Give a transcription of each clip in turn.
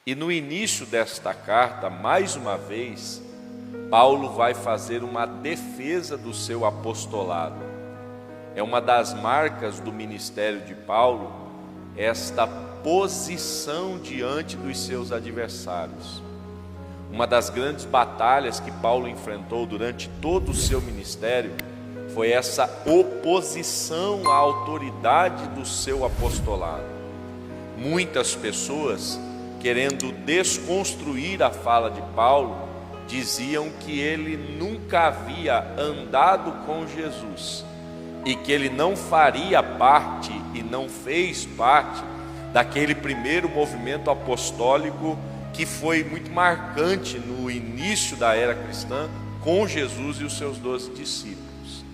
E no início desta carta, mais uma vez, Paulo vai fazer uma defesa do seu apostolado. É uma das marcas do ministério de Paulo, esta posição diante dos seus adversários. Uma das grandes batalhas que Paulo enfrentou durante todo o seu ministério foi essa oposição à autoridade do seu apostolado. Muitas pessoas, querendo desconstruir a fala de Paulo, diziam que ele nunca havia andado com Jesus e que ele não faria parte e não fez parte daquele primeiro movimento apostólico que foi muito marcante no início da era cristã com Jesus e os seus 12 discípulos.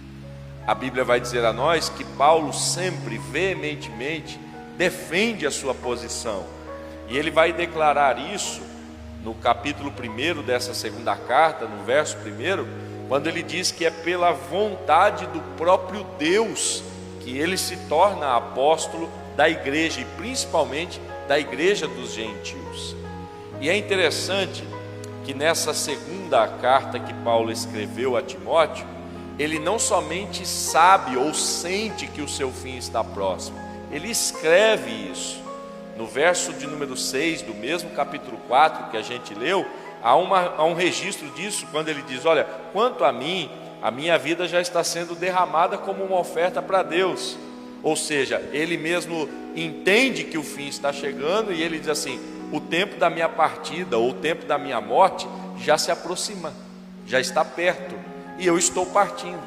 A Bíblia vai dizer a nós que Paulo sempre, veementemente, defende a sua posição. E ele vai declarar isso no capítulo 1 dessa segunda carta, no verso 1, quando ele diz que é pela vontade do próprio Deus que ele se torna apóstolo da igreja, e principalmente da igreja dos gentios. E é interessante que nessa segunda carta que Paulo escreveu a Timóteo, ele não somente sabe ou sente que o seu fim está próximo, ele escreve isso. No verso de número 6 do mesmo capítulo 4 que a gente leu, há um registro disso, quando ele diz: olha, quanto a mim, a minha vida já está sendo derramada como uma oferta para Deus. Ou seja, ele mesmo entende que o fim está chegando, e ele diz assim: o tempo da minha partida, ou o tempo da minha morte, já se aproxima, já está perto, e eu estou partindo.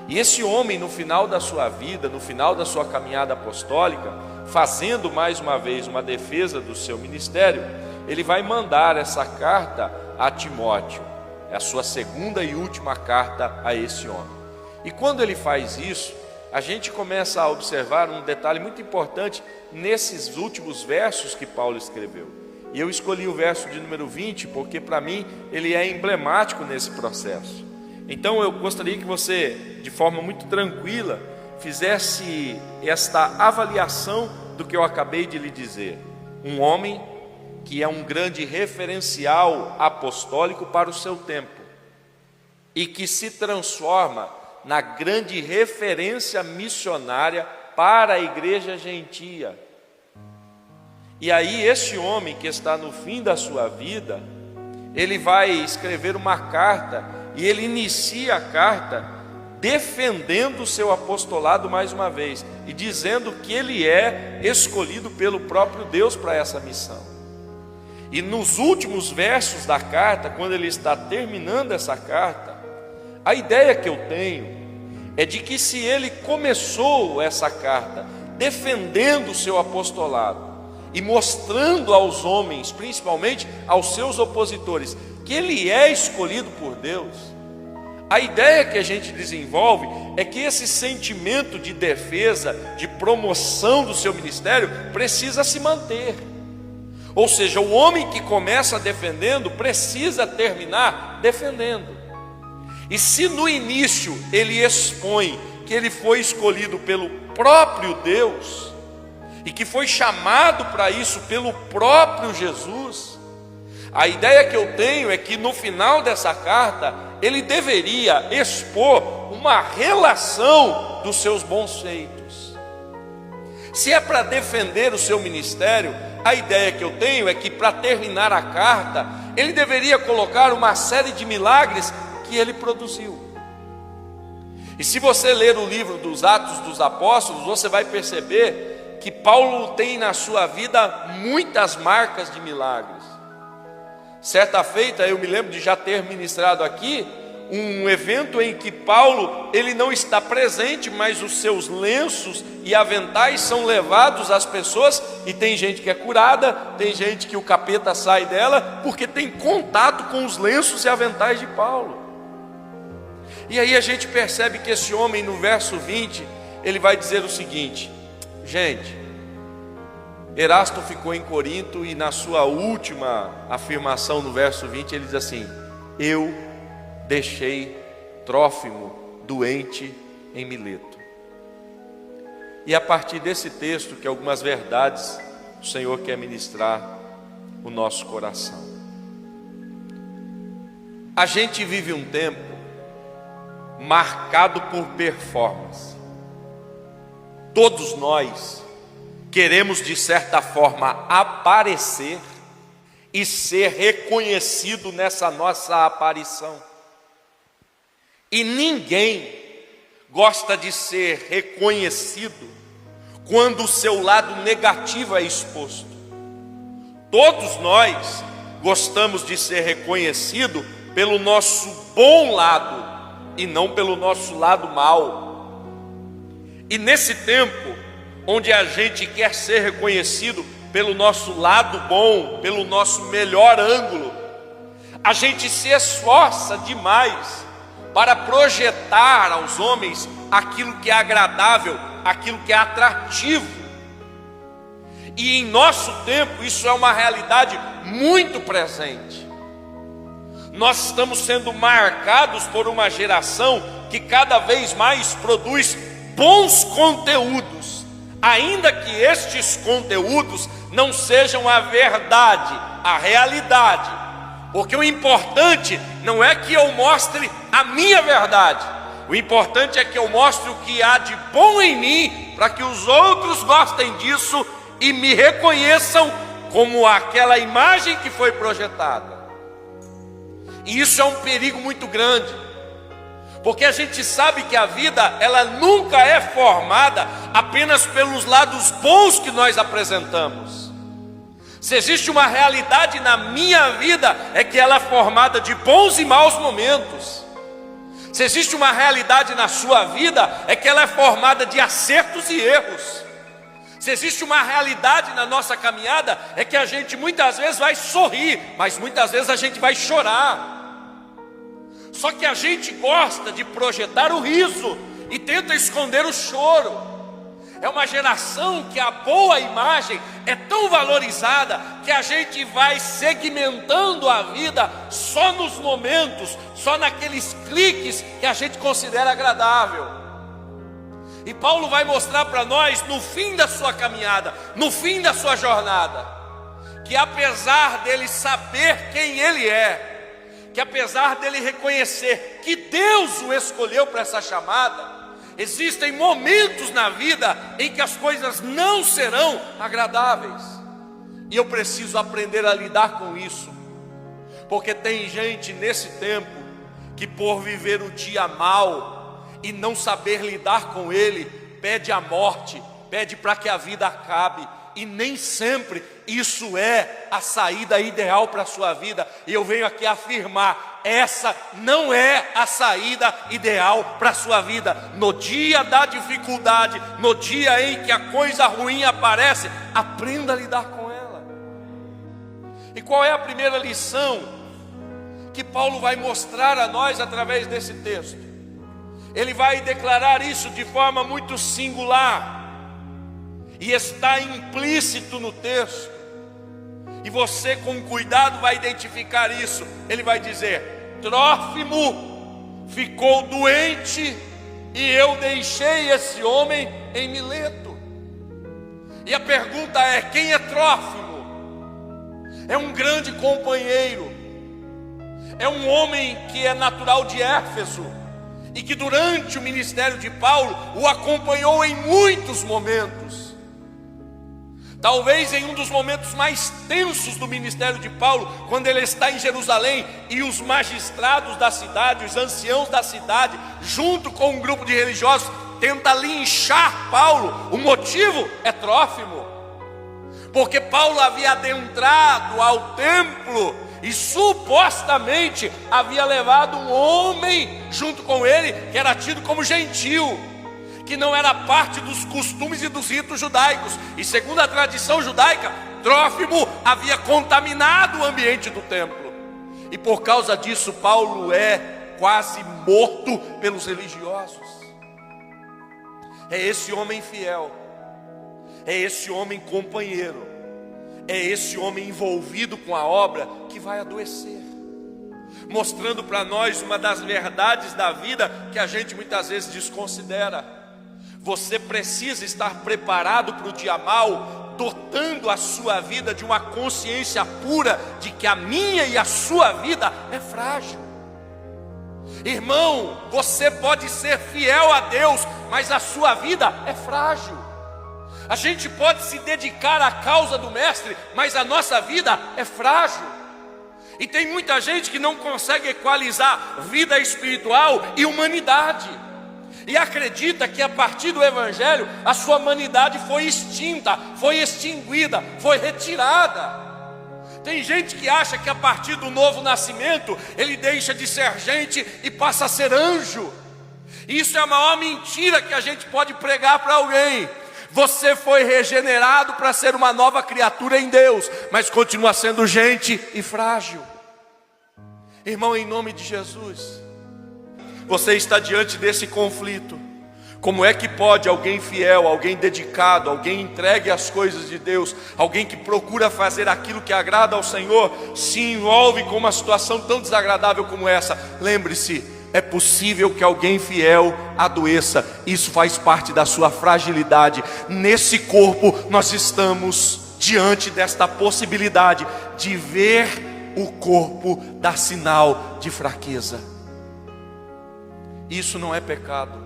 E esse homem, no final da sua vida, no final da sua caminhada apostólica, fazendo mais uma vez uma defesa do seu ministério, ele vai mandar essa carta a Timóteo. É a sua segunda e última carta a esse homem. E quando ele faz isso, a gente começa a observar um detalhe muito importante nesses últimos versos que Paulo escreveu. E eu escolhi o verso de número 20, porque para mim ele é emblemático nesse processo. Então eu gostaria que você, de forma muito tranquila, fizesse esta avaliação do que eu acabei de lhe dizer. Um homem que é um grande referencial apostólico para o seu tempo, e que se transforma na grande referência missionária para a igreja gentia. E aí este homem que está no fim da sua vida, ele vai escrever uma carta, e ele inicia a carta defendendo o seu apostolado mais uma vez, e dizendo que ele é escolhido pelo próprio Deus para essa missão. E nos últimos versos da carta, quando ele está terminando essa carta, a ideia que eu tenho é de que se ele começou essa carta defendendo o seu apostolado e mostrando aos homens, principalmente aos seus opositores, que ele é escolhido por Deus, a ideia que a gente desenvolve é que esse sentimento de defesa, de promoção do seu ministério, precisa se manter. Ou seja, o homem que começa defendendo precisa terminar defendendo. E se no início ele expõe que ele foi escolhido pelo próprio Deus, e que foi chamado para isso pelo próprio Jesus, a ideia que eu tenho é que no final dessa carta ele deveria expor uma relação dos seus bons feitos. Se é para defender o seu ministério, a ideia que eu tenho é que para terminar a carta ele deveria colocar uma série de milagres que ele produziu. E se você ler o livro dos Atos dos Apóstolos, você vai perceber que Paulo tem na sua vida muitas marcas de milagres. Certa feita, eu me lembro de já ter ministrado aqui um evento em que Paulo, ele não está presente, mas os seus lenços e aventais são levados às pessoas, e tem gente que é curada, tem gente que o capeta sai dela, porque tem contato com os lenços e aventais de Paulo. E aí a gente percebe que esse homem, no verso 20, ele vai dizer o seguinte: gente, Erasto ficou em Corinto, e na sua última afirmação, no verso 20, ele diz assim: eu deixei Trófimo doente em Mileto. E a partir desse texto, que algumas verdades o Senhor quer ministrar, o nosso coração. A gente vive um tempo marcado por performance. Todos nós queremos, de certa forma, aparecer e ser reconhecido nessa nossa aparição. E ninguém gosta de ser reconhecido quando o seu lado negativo é exposto. Todos nós gostamos de ser reconhecido pelo nosso bom lado e não pelo nosso lado mau. E nesse tempo onde a gente quer ser reconhecido pelo nosso lado bom, pelo nosso melhor ângulo, a gente se esforça demais para projetar aos homens aquilo que é agradável, aquilo que é atrativo. E em nosso tempo isso é uma realidade muito presente. Nós estamos sendo marcados por uma geração que cada vez mais produz bons conteúdos, ainda que estes conteúdos não sejam a verdade, a realidade, porque o importante não é que eu mostre a minha verdade, o importante é que eu mostre o que há de bom em mim, para que os outros gostem disso e me reconheçam como aquela imagem que foi projetada. E isso é um perigo muito grande, porque a gente sabe que a vida, ela nunca é formada apenas pelos lados bons que nós apresentamos. Se existe uma realidade na minha vida, é que ela é formada de bons e maus momentos. Se existe uma realidade na sua vida, é que ela é formada de acertos e erros. Se existe uma realidade na nossa caminhada, é que a gente muitas vezes vai sorrir, mas muitas vezes a gente vai chorar. Só que a gente gosta de projetar o riso e tenta esconder o choro. É uma geração que a boa imagem é tão valorizada que a gente vai segmentando a vida só nos momentos, só naqueles cliques que a gente considera agradável. E Paulo vai mostrar para nós no fim da sua caminhada, no fim da sua jornada, que apesar dele saber quem ele é, que apesar dele reconhecer que Deus o escolheu para essa chamada, existem momentos na vida em que as coisas não serão agradáveis. E eu preciso aprender a lidar com isso, porque tem gente nesse tempo que, por viver o dia mal e não saber lidar com ele, pede a morte, pede para que a vida acabe. E nem sempre isso é a saída ideal para a sua vida. E eu venho aqui afirmar, essa não é a saída ideal para a sua vida. No dia da dificuldade, no dia em que a coisa ruim aparece, aprenda a lidar com ela. E qual é a primeira lição que Paulo vai mostrar a nós através desse texto? Ele vai declarar isso de forma muito singular, e está implícito no texto, e você com cuidado vai identificar isso. Ele vai dizer: Trófimo ficou doente e eu deixei esse homem em Mileto. E a pergunta é: quem é Trófimo? É um grande companheiro, é um homem que é natural de Éfeso e que durante o ministério de Paulo o acompanhou em muitos momentos. Talvez em um dos momentos mais tensos do ministério de Paulo, quando ele está em Jerusalém e os magistrados da cidade, os anciãos da cidade, junto com um grupo de religiosos, tenta linchar Paulo. O motivo é Trófimo, porque Paulo havia adentrado ao templo e supostamente havia levado um homem junto com ele que era tido como gentil, que não era parte dos costumes e dos ritos judaicos. E segundo a tradição judaica, Trófimo havia contaminado o ambiente do templo. E por causa disso, Paulo é quase morto pelos religiosos. É esse homem fiel, é esse homem companheiro, é esse homem envolvido com a obra que vai adoecer, mostrando para nós uma das verdades da vida que a gente muitas vezes desconsidera. Você precisa estar preparado para o dia mau dotando a sua vida de uma consciência pura de que a minha e a sua vida é frágil. Irmão, você pode ser fiel a Deus, mas a sua vida é frágil. A gente pode se dedicar à causa do Mestre, mas a nossa vida é frágil. E tem muita gente que não consegue equalizar vida espiritual e humanidade, e acredita que a partir do Evangelho a sua humanidade foi extinta, foi extinguida, foi retirada. Tem gente que acha que a partir do novo nascimento ele deixa de ser gente e passa a ser anjo. Isso é a maior mentira que a gente pode pregar para alguém. Você foi regenerado para ser uma nova criatura em Deus, mas continua sendo gente e frágil. Irmão, em nome de Jesus, você está diante desse conflito. Como é que pode alguém fiel, alguém dedicado, alguém entregue às coisas de Deus, alguém que procura fazer aquilo que agrada ao Senhor, se envolve com uma situação tão desagradável como essa? Lembre-se, é possível que alguém fiel adoeça. Isso faz parte da sua fragilidade. Nesse corpo nós estamos diante desta possibilidade de ver o corpo dar sinal de fraqueza. Isso não é pecado.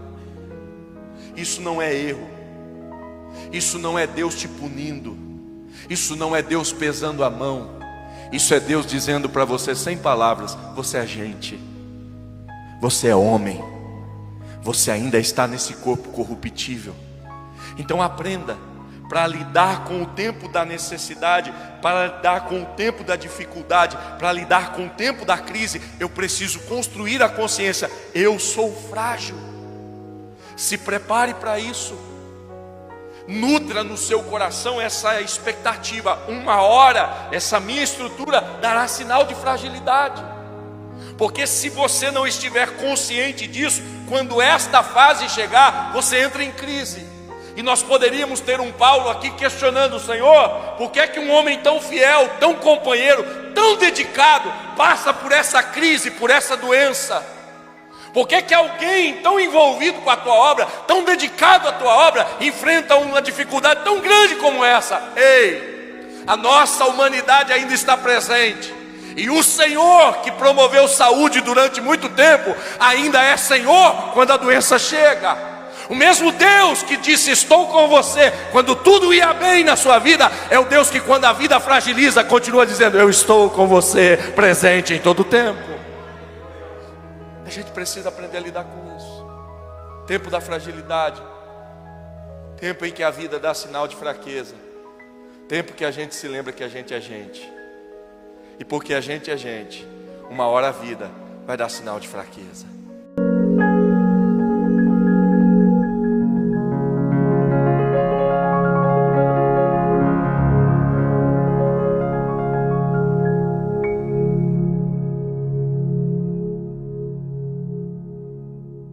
Isso não é erro. Isso não é Deus te punindo. Isso não é Deus pesando a mão. Isso é Deus dizendo para você sem palavras: você é gente, você é homem, você ainda está nesse corpo corruptível. Então aprenda para lidar com o tempo da necessidade, para lidar com o tempo da dificuldade, para lidar com o tempo da crise. Eu preciso construir a consciência: eu sou frágil. Se prepare para isso. Nutra no seu coração essa expectativa: uma hora essa minha estrutura dará sinal de fragilidade. Porque se você não estiver consciente disso, quando esta fase chegar, você entra em crise. E nós poderíamos ter um Paulo aqui questionando: Senhor, por que é que um homem tão fiel, tão companheiro, tão dedicado, passa por essa crise, por essa doença? Por que é que alguém tão envolvido com a tua obra, tão dedicado à tua obra, enfrenta uma dificuldade tão grande como essa? Ei, a nossa humanidade ainda está presente. E o Senhor que promoveu saúde durante muito tempo, ainda é Senhor quando a doença chega. O mesmo Deus que disse: estou com você quando tudo ia bem na sua vida, é o Deus que quando a vida fragiliza, continua dizendo: eu estou com você, presente em todo o tempo. A gente precisa aprender a lidar com isso. Tempo da fragilidade, tempo em que a vida dá sinal de fraqueza, tempo que a gente se lembra que a gente é gente. E porque a gente é gente, uma hora a vida vai dar sinal de fraqueza.